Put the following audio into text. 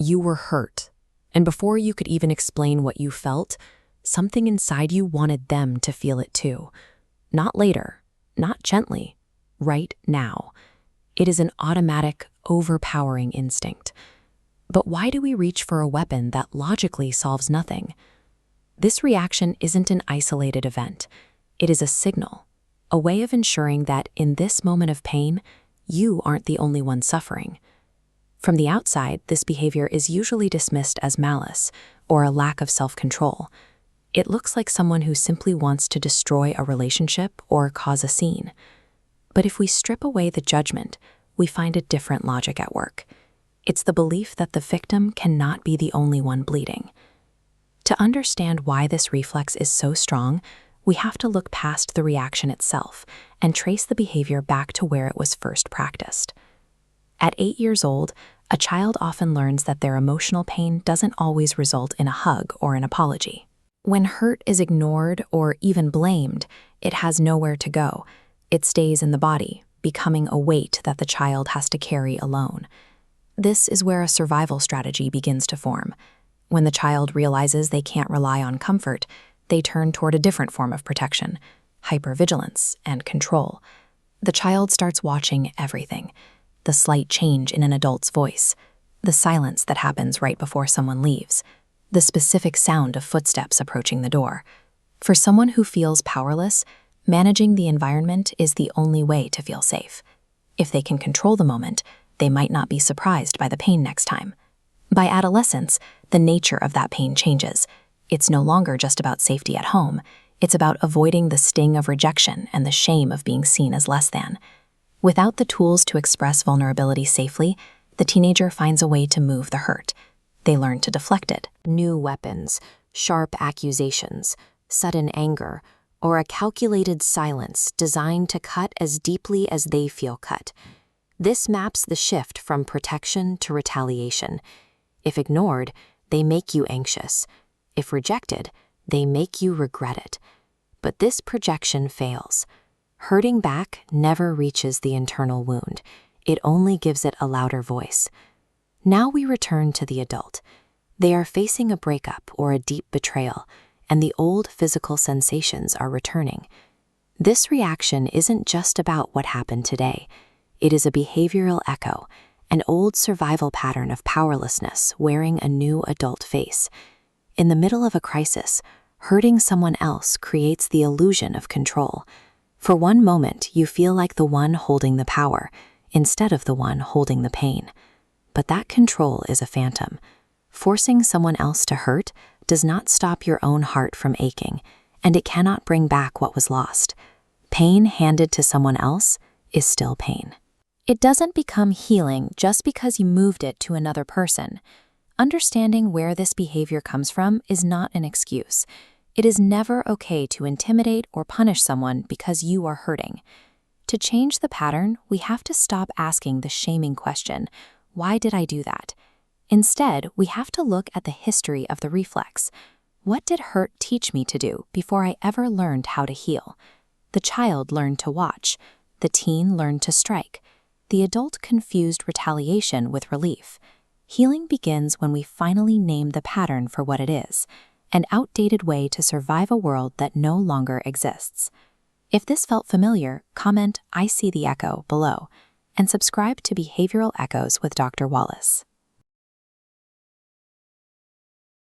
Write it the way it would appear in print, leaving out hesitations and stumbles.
You were hurt, and before you could even explain what you felt, something inside you wanted them to feel it too. Not later, not gently, right now. It is an automatic, overpowering instinct. But why do we reach for a weapon that logically solves nothing? This reaction isn't an isolated event. It is a signal, a way of ensuring that in this moment of pain, you aren't the only one suffering. From the outside, this behavior is usually dismissed as malice or a lack of self-control. It looks like someone who simply wants to destroy a relationship or cause a scene. But if we strip away the judgment, we find a different logic at work. It's the belief that the victim cannot be the only one bleeding. To understand why this reflex is so strong, we have to look past the reaction itself and trace the behavior back to where it was first practiced. At 8 years old, a child often learns that their emotional pain doesn't always result in a hug or an apology. When hurt is ignored or even blamed, it has nowhere to go. It stays in the body, becoming a weight that the child has to carry alone. This is where a survival strategy begins to form. When the child realizes they can't rely on comfort, they turn toward a different form of protection, hypervigilance and control. The child starts watching everything: the slight change in an adult's voice, the silence that happens right before someone leaves, the specific sound of footsteps approaching the door. For someone who feels powerless, managing the environment is the only way to feel safe. If they can control the moment, they might not be surprised by the pain next time. By adolescence, the nature of that pain changes. It's no longer just about safety at home. It's about avoiding the sting of rejection and the shame of being seen as less than. Without the tools to express vulnerability safely, the teenager finds a way to move the hurt. They learn to deflect it. New weapons, sharp accusations, sudden anger, or a calculated silence designed to cut as deeply as they feel cut. This maps the shift from protection to retaliation. If ignored, they make you anxious. If rejected, they make you regret it. But this projection fails. Hurting back never reaches the internal wound. It only gives it a louder voice. Now we return to the adult. They are facing a breakup or a deep betrayal, and the old physical sensations are returning. This reaction isn't just about what happened today. It is a behavioral echo, an old survival pattern of powerlessness wearing a new adult face. In the middle of a crisis, hurting someone else creates the illusion of control. For one moment, you feel like the one holding the power, instead of the one holding the pain. But that control is a phantom. Forcing someone else to hurt does not stop your own heart from aching, and it cannot bring back what was lost. Pain handed to someone else is still pain. It doesn't become healing just because you moved it to another person. Understanding where this behavior comes from is not an excuse. It is never okay to intimidate or punish someone because you are hurting. To change the pattern, we have to stop asking the shaming question, "Why did I do that?" Instead, we have to look at the history of the reflex. What did hurt teach me to do before I ever learned how to heal? The child learned to watch. The teen learned to strike. The adult confused retaliation with relief. Healing begins when we finally name the pattern for what it is, an outdated way to survive a world that no longer exists. If this felt familiar, comment "I see the echo" below, and subscribe to Behavioral Echoes with Dr. Wallace.